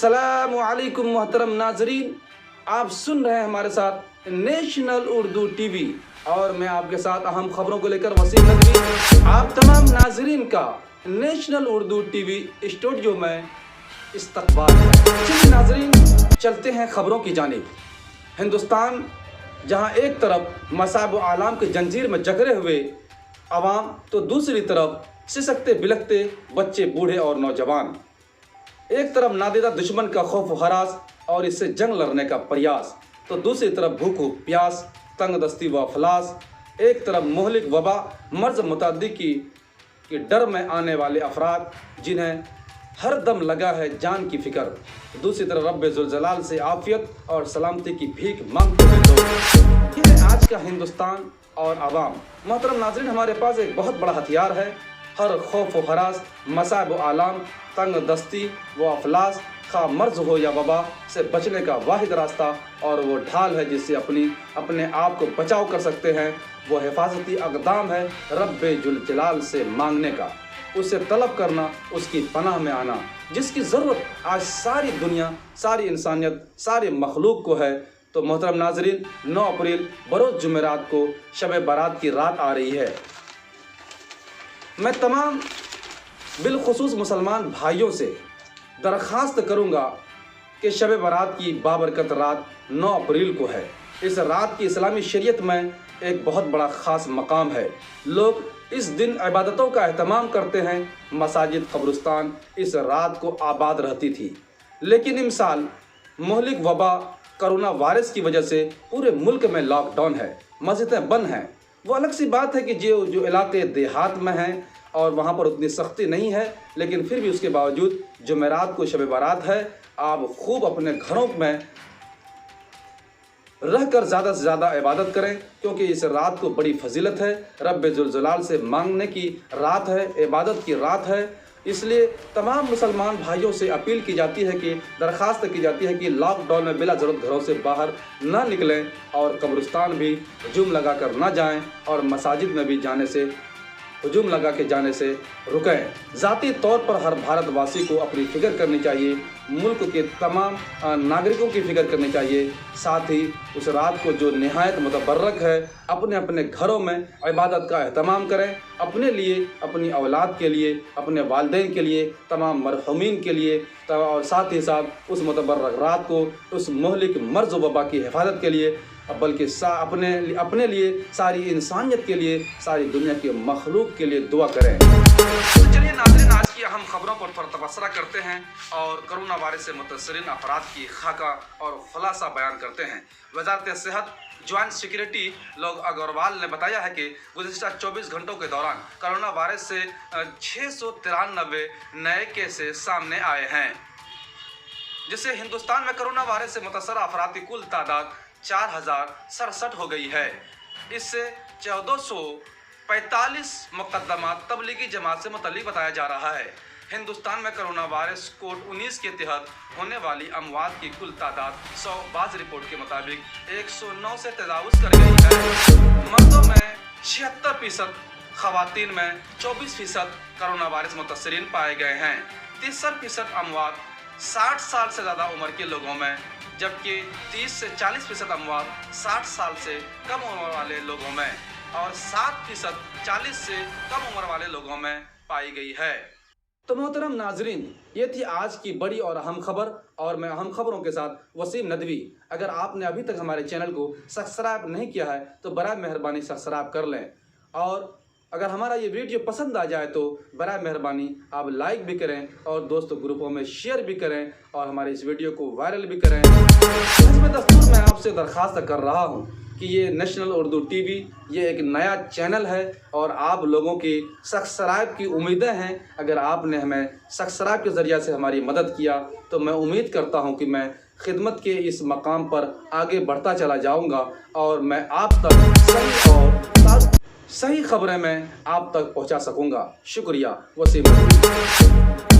अस्सलाम वालेकुम मोहतरम नाजरीन, आप सुन रहे हैं हमारे साथ नेशनल उर्दू टीवी और मैं आपके साथ अहम खबरों को लेकर वसीम नदवी आप तमाम नाजरीन का नेशनल उर्दू टीवी स्टूडियो में इस्तकबाल है। चलिए नाजरीन, चलते हैं खबरों की जानिब। हिंदुस्तान जहां एक तरफ मसाब आलाम के जंजीर में जकड़े हुए अवाम तो दूसरी तरफ सिसकते बिलखते बच्चे, बूढ़े और नौजवान, एक तरफ नादिदा दुश्मन का खौफ हरास और इससे जंग लड़ने का प्रयास, तो दूसरी तरफ भूख प्यास, तंग दस्ती व अफलास, एक तरफ मोहलिक वबा मर्ज मुतअद्दी की डर में आने वाले अफराद जिन्हें हर दम लगा है जान की फिक्र, दूसरी तरफ रब्बे जुल जलाल से आफियत और सलामती की भीख मांगते हुए लोग। ये है आज का हिंदुस्तान और आवाम। मोहतरम नाज़रीन, हमारे पास एक बहुत बड़ा हथियार है। हर खौफ व हरास, मसाब व आलाम, तंग दस्ती व अफलास, खा मर्ज हो या वबा से बचने का वाहिद रास्ता और वो ढाल है जिससे अपने आप को बचाव कर सकते हैं, वो हिफाजती अक़दाम है रब्बे जुल जलाल से मांगने का, उससे तलब करना, उसकी पनाह में आना, जिसकी ज़रूरत आज सारी दुनिया, सारी इंसानियत, सारी मखलूक को है। तो मोहतरम नाजरीन, 9 अप्रैल बरोज़ जुमेरात को शब बारात की रात आ रही है। मैं तमाम बिलखुसूस मुसलमान भाइयों से दरख्वास्त करूंगा कि शब बारात की बाबरकत रात 9 अप्रैल को है। इस रात की इस्लामी शरीयत में एक बहुत बड़ा ख़ास मकाम है। लोग इस दिन इबादतों का एहतमाम करते हैं। मसाजिद, कब्रिस्तान इस रात को आबाद रहती थी, लेकिन इस साल मोहलिक वबा कोरोना वायरस की वजह से पूरे मुल्क में लॉकडाउन है, मस्जिदें बंद हैं। वो अलग सी बात है कि जो इलाके देहात में हैं और वहाँ पर उतनी सख्ती नहीं है, लेकिन फिर भी उसके बावजूद जुमेरात को शब बारात है। आप खूब अपने घरों में रहकर ज़्यादा से ज़्यादा इबादत करें, क्योंकि इस रात को बड़ी फजीलत है। रब्बे जुल जलाल से मांगने की रात है, इबादत की रात है। इसलिए तमाम मुसलमान भाइयों से अपील की जाती है कि दरख्वास्त की जाती है कि लॉकडाउन में बिला ज़रूरत घरों से बाहर ना निकलें और कब्रिस्तान भी हजूम लगा कर ना जाएं और मसाजिद में भी हजूम लगा के जाने से रुकें। ज़ाती तौर पर हर भारतवासी को अपनी फ़िक्र करनी चाहिए, मुल्क के तमाम नागरिकों की फ़िक्र करनी चाहिए। साथ ही उस रात को जो नहायत मुतबर्रक है, अपने अपने घरों में इबादत का एहतमाम करें, अपने लिए, अपनी औलाद के लिए, अपने वालिदैन के लिए, तमाम मरहूमीन के लिए, और साथ ही साथ उस मुतबर्रक रात को उस मोहलिक मर्ज वबा की हिफाजत के लिए, बल्कि अपने लिए, सारी इंसानियत के लिए, सारी दुनिया के मखलूक के लिए दुआ करें। तो चलिए नाज़रीन, आज की अहम खबरों पर थोड़ा तबसरा करते हैं और कोरोना वायरस से मुतासिरीन अफराद की खाका और खुलासा बयान करते हैं। वज़ारत सेहत जॉइंट सेक्रेटरी लोग अग्रवाल ने बताया है कि गुज़िश्ता 24 घंटों के दौरान कोरोना वायरस से 693 नए केसेस सामने आए हैं, जिससे हिंदुस्तान में कोरोना वायरस से मुतासरा अफराद की कुल तादाद 4067 हो गई है। इससे 1445 मुकदमा तबलीगी जमात से मुतल्लिक बताया जा रहा है। हिंदुस्तान में कोरोना वायरस कोड 19 के तहत होने वाली अमवात की कुल तादाद 100 बाज़ रिपोर्ट के मुताबिक 109 से तजावुज़ कर गई है। मर्दों में 76%, ख़वातीन में 24% कोरोना वायरस मुतासरीन पाए गए हैं। 63% अमवात 60 साल से ज़्यादा उम्र के लोगों में, जबकि 30 से 40% अमवात 60 साल से कम उम्र वाले लोगों में और 7% 40 से कम उम्र वाले लोगों में पाई गई है। तो मोहतरम नाजरीन, ये थी आज की बड़ी और अहम खबर और मैं अहम खबरों के साथ वसीम नदवी। अगर आपने अभी तक हमारे चैनल को सब्सक्राइब नहीं किया है तो बराए मेहरबानी सब्सक्राइब कर लें, और अगर हमारा ये वीडियो पसंद आ जाए तो बराए मेहरबानी आप लाइक भी करें और दोस्तों ग्रुपों में शेयर भी करें और हमारे इस वीडियो को वायरल भी करें। इसमें दस्तूर मैं आपसे दरख्वास्त कर रहा हूँ कि ये नेशनल उर्दू टीवी ये एक नया चैनल है और आप लोगों की सब्सक्राइब की उम्मीदें हैं। अगर आपने हमें सब्सक्राइब के ज़रिए से हमारी मदद किया तो मैं उम्मीद करता हूं कि मैं खिदमत के इस मकाम पर आगे बढ़ता चला जाऊंगा और मैं आप तक सही खबरें मैं आप तक पहुंचा सकूंगा। शुक्रिया। वसीम।